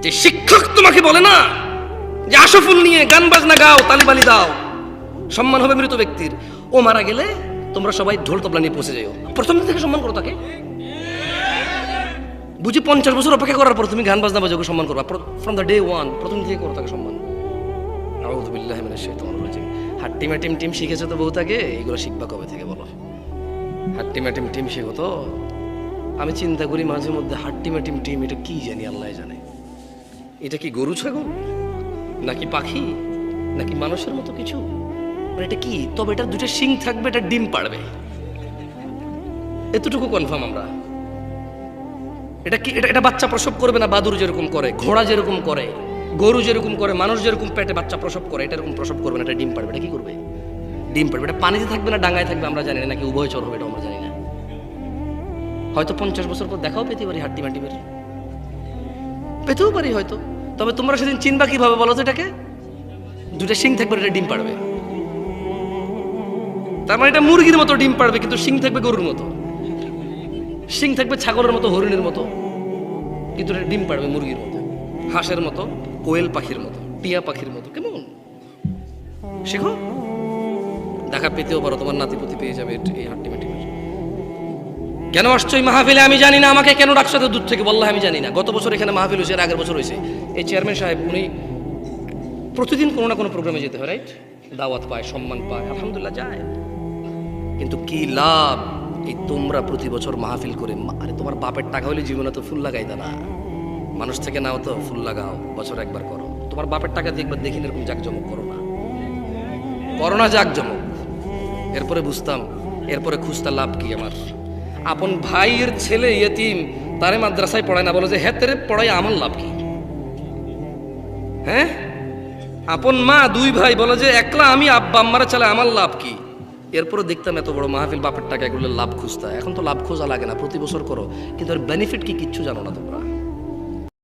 যে শিক্ষক তোমাকে বলে না যে আশফুল নিয়ে গান বাজনা গাও, তালিবালি দাও, সম্মান হবে মৃত ব্যক্তির, ও মারা গেলে তোমরা সবাই ঢোল তবলা নিয়ে পৌঁছে যাও, প্রথম দিন থেকে সম্মান করো তাকে। বুঝি 50 বছর অপেক্ষা করার পর তুমি গান বাজনা বাজাও সম্মান করবা, ফ্রম দ্য ডে ওয়ান প্রথম থেকে করো তাকে সম্মান। আউযু বিল্লাহি মিনাশ শাইতানির রাজিম। হাট্টি ম্যাটিম টিম শিখেছে তো বহুত আগে, এগুলো শিখবা কবে থেকে বলো? হাট্টি ম্যাটিম টিম শিখো তো। আমি চিন্তা করি মাঝে মধ্যে হাট্টি ম্যাটিম টিম এটা কি জানি, আল্লাহ জানে। এটা কি গরু ছাগল নাকি পাখি নাকি মানুষের মতো কিছু, এটা কি? তবে এটা দুটো শিং থাকবে, এটা ডিম পাড়বে, এতটুকু কনফার্ম আমরা। এটা কি? এটা বাচ্চা প্রসব করবে না? বাদুর যেরকম করে, ঘোড়া যেরকম করে, গরু যেরকম করে, মানুষ যেরকম পেটে বাচ্চা প্রসব করে, এটা এরকম প্রসব করবে না, এটা ডিম পাড়বে। এটা কি করবে? ডিম পাড়বে। এটা পানিতে থাকবে না ডাঙায় থাকবে আমরা জানি না, নাকি উভয়চর হবে এটা আমরা জানি না। হয়তো 50 বছর পর দেখাও পেতে পারি, হাট্টি মাটিমের পেতেও পারি হয়তো। তবে তোমরা সেদিন চিনবা কিভাবে বলো তো? এটাকে দুটা শিং থাকবে, এটা ডিম পাড়বে। তার মানে এটা মুরগির মতো ডিম পাড়বে, কিন্তু শিং থাকবে গরুর মতো, শিং থাকবে ছাগলের মতো, হরিণের মতো, কিন্তু এটা ডিম পাড়বে মুরগির মতো, হাঁসের মতো, কোয়েল পাখির মতো, টিয়া পাখির মতো। কেমন শেখো, দেখা পেতেও পারো, তোমার নাতিপুতি পেয়ে যাবে এই হাট্টি মাটিমের। কেন আসছো এই মাহফিলে আমি জানি না, আমাকে কেন ডাকছো তো দূর থেকে বললাম আমি জানি না। গত বছর এখানে মাহফিল হয়েছে, আগের বছর হয়েছে। এই চেয়ারম্যান সাহেব উনি প্রতিদিন কোনো না কোনো প্রোগ্রামে যেতে হয়, রাইট? দাওয়াত পায়, সম্মান পায়, আলহামদুলিল্লাহ যায়। কিন্তু কি লাভ এই তোমরা প্রতি বছর মাহফিল করে? আরে তোমার বাপের টাকা হলে জীবনে তো ফুল লাগাইতা না, মানুষ থেকে নাও তো ফুল লাগাও, বছর একবার করো। তোমার বাপের টাকা দিয়ে একবার দেখি এরকম জাকজমক করো না, করো না জাকজমক। এরপরে বুঝতাম, এরপরে খুঁজতা লাভ কি আমার? আপন ভাইয়ের ছেলে ইয়েতিম, তারে মাদ্রাসায় পড়ায় না, বলে যে হ্যাঁ তেরে পড়াই আমার লাভ কি? হ্যাঁ, আপন মা দুই ভাই বলে যে একলা আমি আব্বা আম্মারা চালে আমার লাভ কি? এরপরে দেখতাম এত বড় মাহফিল, বাপের টাকা এগুলো লাভ খুঁজতা। এখন তো লাভ খোঁজা লাগে না, প্রতি বছর করো, কিন্তু আর বেনিফিট কি কিচ্ছু জানো না তোমরা।